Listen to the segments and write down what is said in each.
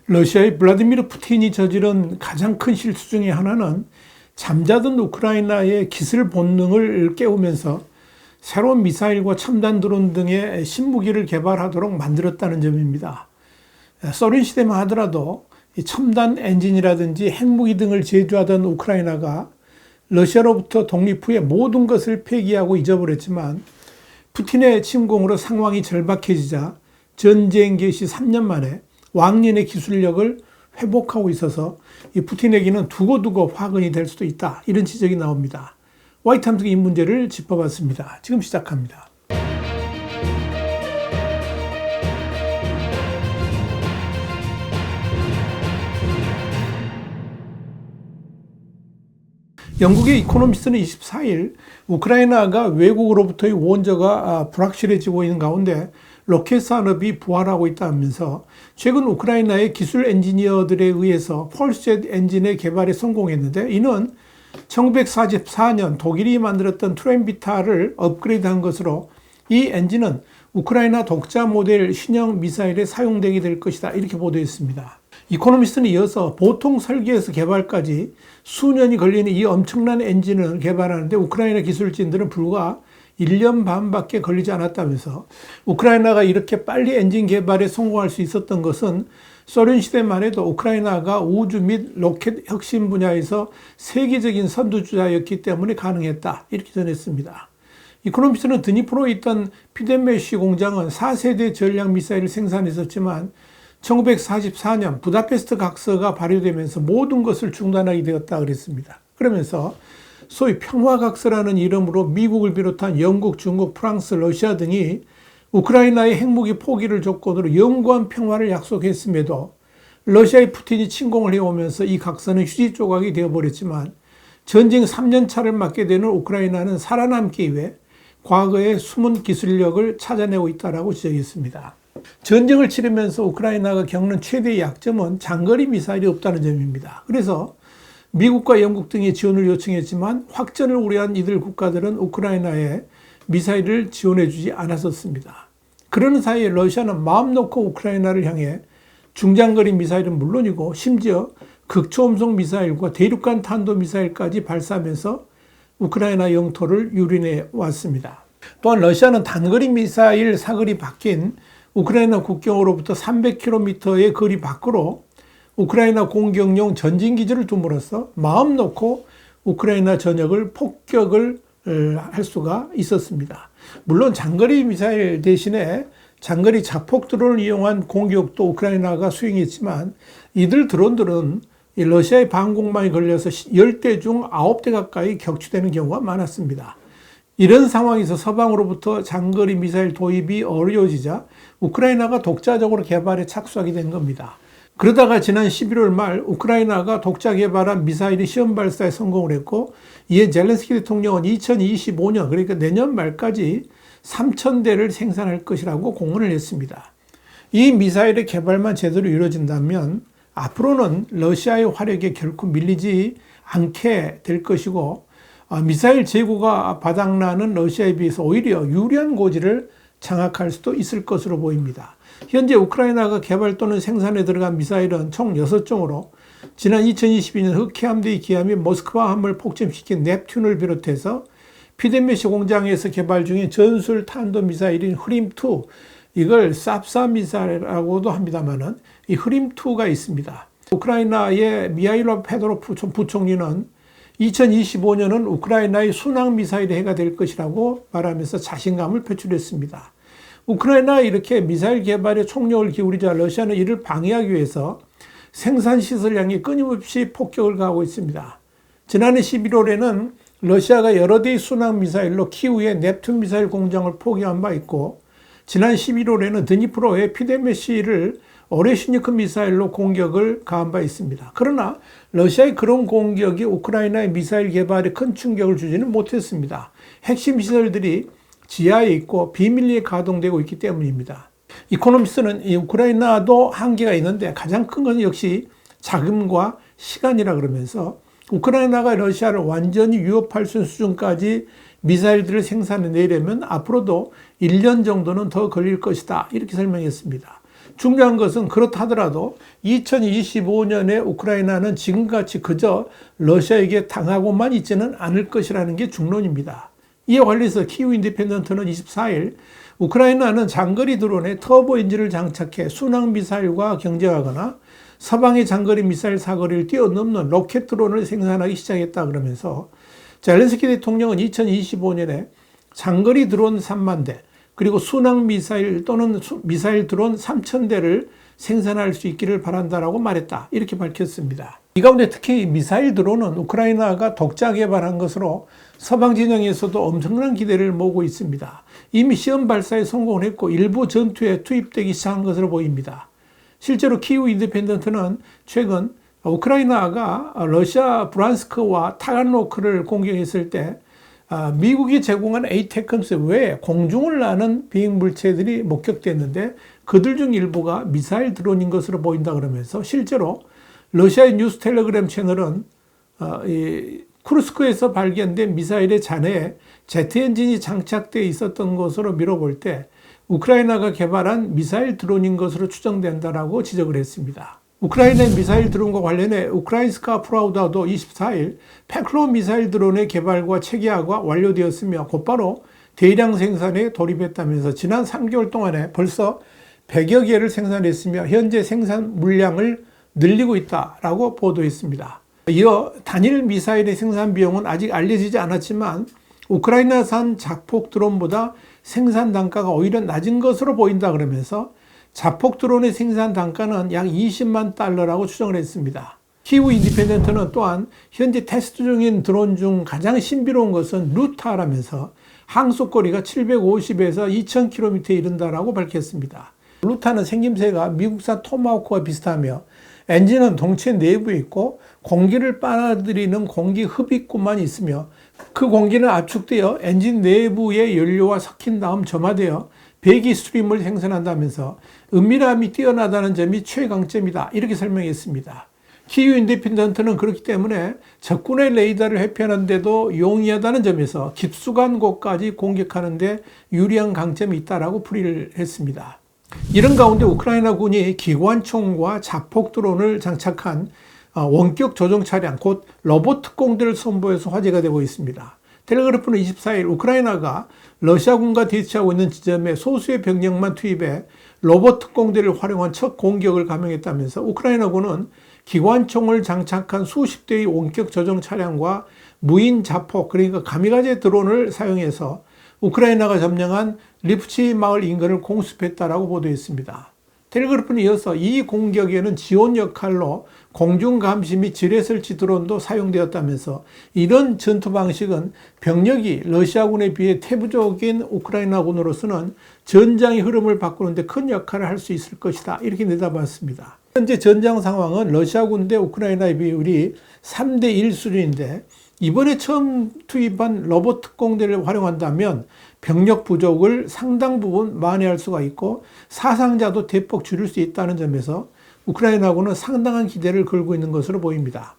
러시아의 블라디미르 푸틴이 저지른 가장 큰 실수 중에 하나는 잠자던 우크라이나의 기술 본능을 깨우면서 새로운 미사일과 첨단 드론 등의 신무기를 개발하도록 만들었다는 점입니다. 소련 시대만 하더라도 첨단 엔진이라든지 핵무기 등을 제조하던 우크라이나가 러시아로부터 독립 후에 모든 것을 폐기하고 잊어버렸지만 푸틴의 침공으로 상황이 절박해지자 전쟁 개시 3년 만에 왕년의 기술력을 회복하고 있어서 이 푸틴에게는 두고두고 화근이 될 수도 있다. 이런 지적이 나옵니다. 와이타임스가 이 문제를 짚어봤습니다. 지금 시작합니다. 영국의 이코노미스트는 24일 우크라이나가 외국으로부터의 원조가 불확실해지고 있는 가운데 로켓 산업이 부활하고 있다면서 최근 우크라이나의 기술 엔지니어들에 의해서 폴스젯 엔진의 개발에 성공했는데 이는 1944년 독일이 만들었던 트램비타를 업그레이드한 것으로 이 엔진은 우크라이나 독자 모델 신형 미사일에 사용되게 될 것이다. 이렇게 보도했습니다. 이코노미스트는 이어서 보통 설계에서 개발까지 수년이 걸리는 이 엄청난 엔진을 개발하는데 우크라이나 기술진들은 불과 1년 반밖에 걸리지 않았다면서 우크라이나가 이렇게 빨리 엔진 개발에 성공할 수 있었던 것은 소련 시대만 해도 우크라이나가 우주 및 로켓 혁신 분야에서 세계적인 선두주자였기 때문에 가능했다. 이렇게 전했습니다. 이코노미스트는 드니프로에 있던 피덴메시 공장은 4세대 전략 미사일을 생산했었지만 1944년 부다페스트 각서가 발효되면서 모든 것을 중단하게 되었다 그랬습니다. 그러면서 소위 평화각서라는 이름으로 미국을 비롯한 영국, 중국, 프랑스, 러시아 등이 우크라이나의 핵무기 포기를 조건으로 영구한 평화를 약속했음에도 러시아의 푸틴이 침공을 해오면서 이 각서는 휴지 조각이 되어버렸지만 전쟁 3년 차를 맞게 되는 우크라이나는 살아남기 위해 과거의 숨은 기술력을 찾아내고 있다고 지적했습니다. 전쟁을 치르면서 우크라이나가 겪는 최대의 약점은 장거리 미사일이 없다는 점입니다. 그래서 미국과 영국 등이 지원을 요청했지만 확전을 우려한 이들 국가들은 우크라이나에 미사일을 지원해주지 않았었습니다. 그러는 사이에 러시아는 마음 놓고 우크라이나를 향해 중장거리 미사일은 물론이고 심지어 극초음속 미사일과 대륙간 탄도미사일까지 발사하면서 우크라이나 영토를 유린해 왔습니다. 또한 러시아는 단거리 미사일 사거리 밖인 우크라이나 국경으로부터 300km의 거리 밖으로 우크라이나 공격용 전진기지를 둠으로써 마음 놓고 우크라이나 전역을 폭격을 할 수가 있었습니다. 물론 장거리 미사일 대신에 장거리 자폭 드론을 이용한 공격도 우크라이나가 수행했지만 이들 드론들은 러시아의 방공망에 걸려서 10대 중 9대 가까이 격추되는 경우가 많았습니다. 이런 상황에서 서방으로부터 장거리 미사일 도입이 어려워지자 우크라이나가 독자적으로 개발에 착수하게 된 겁니다. 그러다가 지난 11월 말 우크라이나가 독자 개발한 미사일이 시험 발사에 성공을 했고 이에 젤렌스키 대통령은 2025년 그러니까 내년 말까지 3,000대를 생산할 것이라고 공언을 했습니다. 이 미사일의 개발만 제대로 이루어진다면 앞으로는 러시아의 화력에 결코 밀리지 않게 될 것이고 미사일 재고가 바닥나는 러시아에 비해서 오히려 유리한 고지를 장악할 수도 있을 것으로 보입니다. 현재 우크라이나가 개발 또는 생산에 들어간 미사일은 총 6종으로 지난 2022년 흑해함대의 기하 및 모스크바함을 폭침시킨 넵튠을 비롯해서 피덴메시 공장에서 개발 중인 전술 탄도 미사일인 흐림2 이걸 쌉사 미사일이라고도 합니다만은 이 흐림2가 있습니다. 우크라이나의 미하일로 페도로프 부총리는 2025년은 우크라이나의 순항 미사일의 해가 될 것이라고 말하면서 자신감을 표출했습니다. 우크라이나가 이렇게 미사일 개발에 총력을 기울이자 러시아는 이를 방해하기 위해서 생산시설 향해 끊임없이 폭격을 가하고 있습니다. 지난해 11월에는 러시아가 여러 대의 순항 미사일로 키우의 넵튠 미사일 공장을 포기한 바 있고 지난 11월에는 드니프로의 피덴메시를 오레시니크 미사일로 공격을 가한 바 있습니다. 그러나 러시아의 그런 공격이 우크라이나의 미사일 개발에 큰 충격을 주지는 못했습니다. 핵심 시설들이 지하에 있고 비밀리에 가동되고 있기 때문입니다. 이코노미스트는 이 우크라이나도 한계가 있는데 가장 큰 것은 역시 자금과 시간이라 그러면서 우크라이나가 러시아를 완전히 위협할 수 있는 수준까지 미사일들을 생산해내려면 앞으로도 1년 정도는 더 걸릴 것이다. 이렇게 설명했습니다. 중요한 것은 그렇다 하더라도 2025년에 우크라이나는 지금같이 그저 러시아에게 당하고만 있지는 않을 것이라는 게 중론입니다. 이에 관련해서 키우 인디펜던트는 24일 우크라이나는 장거리 드론에 터보 엔진을 장착해 순항 미사일과 경쟁하거나 서방의 장거리 미사일 사거리를 뛰어넘는 로켓 드론을 생산하기 시작했다 그러면서 젤렌스키 대통령은 2025년에 장거리 드론 3만 대 그리고 순항 미사일 또는 미사일 드론 3,000대를 생산할 수 있기를 바란다라고 말했다. 이렇게 밝혔습니다. 이 가운데 특히 미사일 드론은 우크라이나가 독자 개발한 것으로 서방 진영에서도 엄청난 기대를 모으고 있습니다. 이미 시험 발사에 성공을 했고 일부 전투에 투입되기 시작한 것으로 보입니다. 실제로 키우 인디펜던트는 최근 우크라이나가 러시아 브란스크와 타간로크를 공격했을 때 미국이 제공한 에이테컴스 외에 공중을 나는 비행 물체들이 목격됐는데 그들 중 일부가 미사일 드론인 것으로 보인다 그러면서 실제로 러시아의 뉴스 텔레그램 채널은 쿠르스크에서 발견된 미사일의 잔해에 제트 엔진이 장착되어 있었던 것으로 미뤄볼 때 우크라이나가 개발한 미사일 드론인 것으로 추정된다라고 지적을 했습니다. 우크라이나의 미사일 드론과 관련해 우크라인스카 프라우다도 24일 페클로 미사일 드론의 개발과 체계화가 완료되었으며 곧바로 대량 생산에 돌입했다면서 지난 3개월 동안에 벌써 100여 개를 생산했으며 현재 생산 물량을 늘리고 있다라고 보도했습니다. 이어 단일 미사일의 생산 비용은 아직 알려지지 않았지만 우크라이나산 자폭 드론보다 생산 단가가 오히려 낮은 것으로 보인다 그러면서 자폭 드론의 생산 단가는 약 20만 달러라고 추정을 했습니다. 키우 인디펜던트는 또한 현재 테스트 중인 드론 중 가장 신비로운 것은 루타라면서 항속거리가 750에서 2000km에 이른다라고 밝혔습니다. 루타는 생김새가 미국산 토마호크와 비슷하며 엔진은 동체 내부에 있고 공기를 빨아들이는 공기 흡입구만 있으며 그 공기는 압축되어 엔진 내부의 연료와 섞인 다음 점화되어 배기 스트림을 생산한다면서 은밀함이 뛰어나다는 점이 최강점이다. 이렇게 설명했습니다. 키우 인디펜던트는 그렇기 때문에 적군의 레이더를 회피하는데도 용이하다는 점에서 깊숙한 곳까지 공격하는데 유리한 강점이 있다라고 풀이를 했습니다. 이런 가운데 우크라이나 군이 기관총과 자폭 드론을 장착한 원격 조종 차량, 곧 로봇 특공대를 선보여서 화제가 되고 있습니다. 텔레그래프는 24일 우크라이나가 러시아군과 대치하고 있는 지점에 소수의 병력만 투입해 로봇 특공대를 활용한 첫 공격을 감행했다면서 우크라이나군은 기관총을 장착한 수십 대의 원격 조종 차량과 무인 자폭, 그러니까 가미가제 드론을 사용해서 우크라이나가 점령한 리프치 마을 인근을 공습했다라고 보도했습니다. 텔레그래프는 이어서 이 공격에는 지원 역할로 공중 감시 및 지뢰 설치 드론도 사용되었다면서 이런 전투 방식은 병력이 러시아군에 비해 태부적인 우크라이나군으로서는 전장의 흐름을 바꾸는데 큰 역할을 할 수 있을 것이다. 이렇게 내다봤습니다. 현재 전장 상황은 러시아군 대 우크라이나의 비율이 3대1 수준인데 이번에 처음 투입한 로봇 특공대를 활용한다면 병력 부족을 상당 부분 만회할 수가 있고 사상자도 대폭 줄일 수 있다는 점에서 우크라이나군은 상당한 기대를 걸고 있는 것으로 보입니다.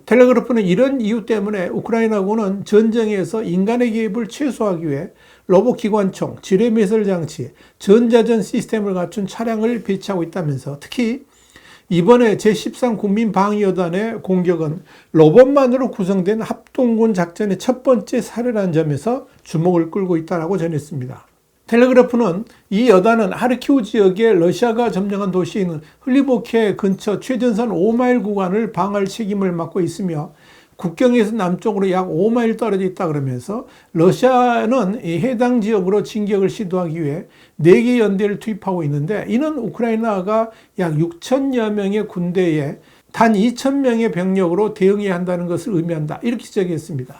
텔레그래프는 이런 이유 때문에 우크라이나군은 전쟁에서 인간의 개입을 최소화하기 위해 로봇 기관총, 지뢰 매설 장치, 전자전 시스템을 갖춘 차량을 배치하고 있다면서 특히 이번에 제13 국민방위여단의 공격은 로봇만으로 구성된 합동군 작전의 첫 번째 사례라는 점에서 주목을 끌고 있다고 전했습니다. 텔레그래프는 이 여단은 하르키우 지역의 러시아가 점령한 도시인 흘리보케 근처 최전선 5마일 구간을 방어할 책임을 맡고 있으며 국경에서 남쪽으로 약 5마일 떨어져 있다 그러면서 러시아는 이 해당 지역으로 진격을 시도하기 위해 4개 연대를 투입하고 있는데 이는 우크라이나가 약 6천여 명의 군대에 단 2,000명의 병력으로 대응해야 한다는 것을 의미한다. 이렇게 지적했습니다.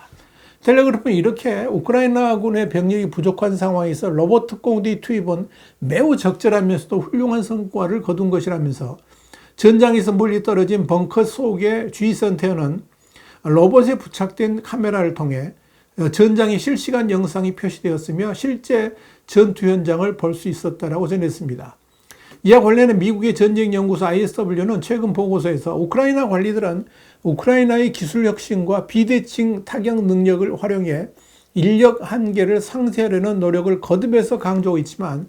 텔레그래프는 이렇게 우크라이나군의 병력이 부족한 상황에서 로봇 특공대 투입은 매우 적절하면서도 훌륭한 성과를 거둔 것이라면서 전장에서 멀리 떨어진 벙커 속의 주의센터는 로봇에 부착된 카메라를 통해 전장의 실시간 영상이 표시되었으며 실제 전투 현장을 볼 수 있었다고 전했습니다. 이와 관련해 미국의 전쟁연구소 ISW는 최근 보고서에서 우크라이나 관리들은 우크라이나의 기술 혁신과 비대칭 타격 능력을 활용해 인력 한계를 상쇄하려는 노력을 거듭해서 강조하고 있지만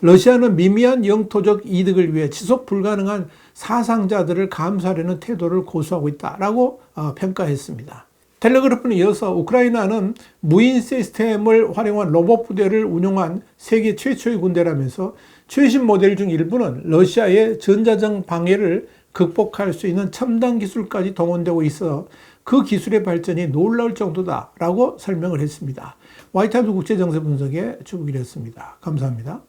러시아는 미미한 영토적 이득을 위해 지속 불가능한 사상자들을 감수하려는 태도를 고수하고 있다라고 평가했습니다. 텔레그래프는 이어서 우크라이나는 무인 시스템을 활용한 로봇 부대를 운용한 세계 최초의 군대라면서 최신 모델 중 일부는 러시아의 전자정 방해를 극복할 수 있는 첨단 기술까지 동원되고 있어 그 기술의 발전이 놀라울 정도다라고 설명을 했습니다. 화이트하우스 국제정세 분석의 주북이었습니다. 감사합니다.